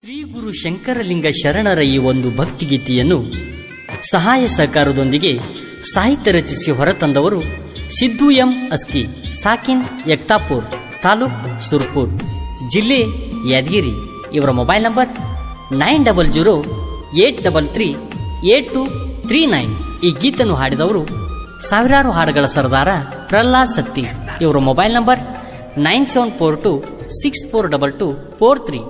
ಶ್ರೀ ಗುರು ಶಂಕರಲಿಂಗ ಶರಣರ ಈ ಒಂದು ಭಕ್ತಿಗೀತೆಯನ್ನು ಸಹಾಯ ಸಹಕಾರದೊಂದಿಗೆ ಸಾಹಿತ್ಯ ರಚಿಸಿ ಹೊರತಂದವರು ಸಿದ್ದು ಎಂ ಅಸ್ಕಿ, ಸಾಕಿನ್ ಯಕ್ತಾಪುರ್, ತಾಲೂಕ್ ಸುರ್ಪುರ್, ಜಿಲ್ಲೆ ಯಾದಗಿರಿ. ಇವರ ಮೊಬೈಲ್ ನಂಬರ್ 9008338239. ಈ ಗೀತನ್ನು ಹಾಡಿದವರು ಸಾವಿರಾರು ಹಾಡುಗಳ ಸರ್ದಾರ ಪ್ರಹ್ಲಾದ್ ಸತ್ತಿ. ಇವರ ಮೊಬೈಲ್ ನಂಬರ್ 9742642243.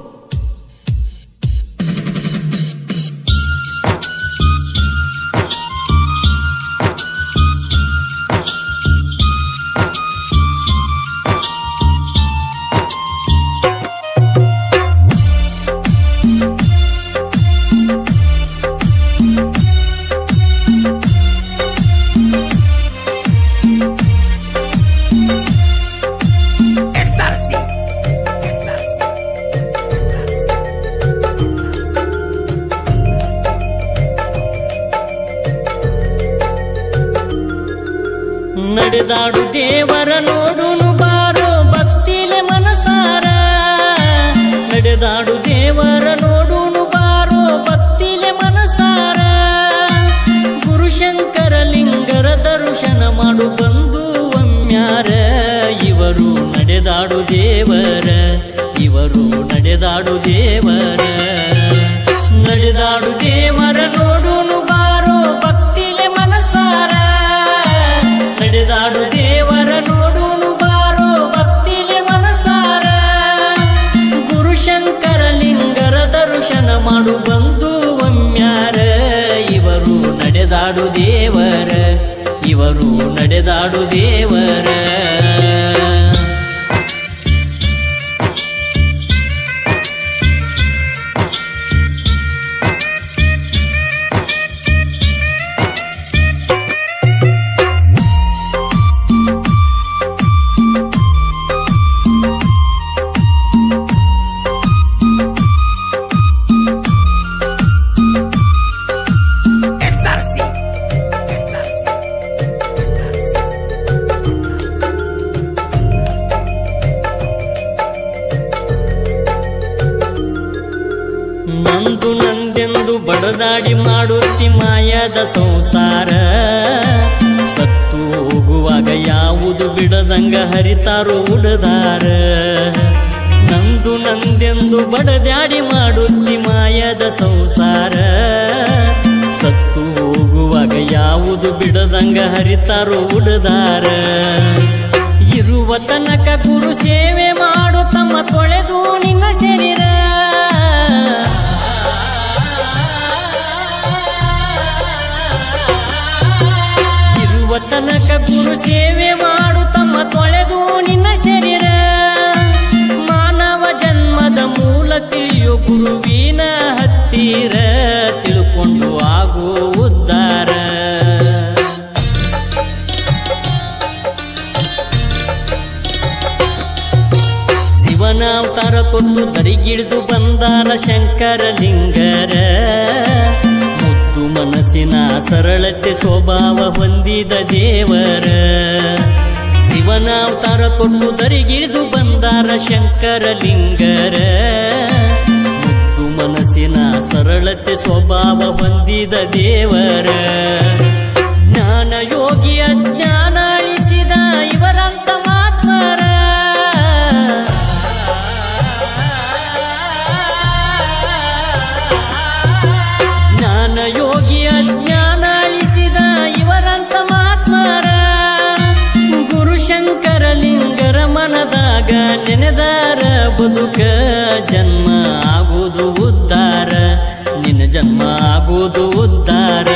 ನಡೆದಾಡು ದೇವರ ನೋಡುನು ಬಾರೋ ಭಕ್ತಿಲೆ ಮನಸಾರ, ನಡೆದಾಡು ದೇವರ ನೋಡುನು ಬಾರೋ ಭಕ್ತಿಲೆ ಮನಸಾರ. ಗುರುಶಂಕರ ಲಿಂಗರ ದರ್ಶನ ಮಾಡು ಬಂದು ಒಮ್ಮ್ಯಾರ. ಇವರು ನಡೆದಾಡು ದೇವರ, ಇವರು ನಡೆದಾಡು ದೇವರ. ನಡೆದಾಡು ದೇವರ ನೋಡುನು ಬಾರೋ ಭಕ್ತಿಲೆ ಮನಸಾರ, ನಡೆದಾಡು ದೇವರ ನೋಡುನು ಬಾರೋ ಭಕ್ತಿಲೆ ಮನಸಾರ. ಗುರುಶಂಕರ ಲಿಂಗರ ದರ್ಶನ ಮಾಡು ಬಂದು ಒಮ್ಮ್ಯಾರ. ಇವರು ನಡೆದಾಡು ದೇವರ, ಇವರು ನಡೆದಾಡು ದೇವರ. ನಂದು ನಂದೆಂದು ಬಡದಾಡಿ ಮಾಡುತ್ತಿ ಮಾಯದ ಸಂಸಾರ. ಸತ್ತು ಹೋಗುವಾಗ ಯಾವುದು ಬಿಡದಂಗ ಹರಿತಾರೋ ಉಡದಾರ. ನಂದು ನಂದೆಂದು ಬಡದಾಡಿ ಮಾಡುತ್ತಿ ಮಾಯದ ಸಂಸಾರ. ಸತ್ತು ಹೋಗುವಾಗ ಯಾವುದು ಬಿಡದಂಗ ಹರಿತಾರೋ ಉಡದಾರ. ಇರುವ ತನಕ ಗುರು ಸೇವೆ ಮಾಡು ತಮ್ಮ ತೊಳೆದು ನಿನ್ನ ಶರೀರ. ತನಕ ಗುರು ಸೇವೆ ಮಾಡು ತಮ್ಮ ತೊಳೆದು ನಿನ್ನ ಶರೀರ. ಮಾನವ ಜನ್ಮದ ಮೂಲ ತಿಳಿಯೋ ಗುರುವಿನ ಹತ್ತಿರ, ತಿಳ್ಕೊಂಡು ಆಗೋ ಉದ್ಧಾರ. ಶಿವನಾವತಾರ ತೊಟ್ಟು ತರಿಗಿಳಿದು ಬಂದಾರ ಶಂಕರ ಲಿಂಗರ. ಮನಸ್ಸಿನ ಸರಳತೆ ಸ್ವಭಾವ ಹೊಂದಿದ ದೇವರ. ಶಿವನಾವತಾರ ತೊಟ್ಟು ದರಿಗಿಳಿದು ಬಂದಾರ ಶಂಕರ ಲಿಂಗರ. ಮುದ್ದು ಮನಸ್ಸಿನ ಸರಳತೆ ಸ್ವಭಾವ ಹೊಂದಿದ ದೇವರ. ಜ್ಞಾನ ಯೋಗಿ ಅಜ್ಞಾನ ಅಳಿಸಿದ ಇವರಂತ ಮಾತ್ಮರ. ಜ್ಞಾನ ಯೋಗಿ ಅಜ್ಞಾನ ಅಳಿಸಿದ ಇವರಂತ ಮಾತ್ಮರ. ಗುರುಶಂಕರ ಲಿಂಗರ ಮನದಾಗ ನೆನೆದಾರ ಬದುಕ ಜನ್ಮ ಆಗುವುದು ಉದ್ಧಾರ. ನಿನ್ನ ಜನ್ಮ ಆಗುವುದು ಉದ್ಧಾರ.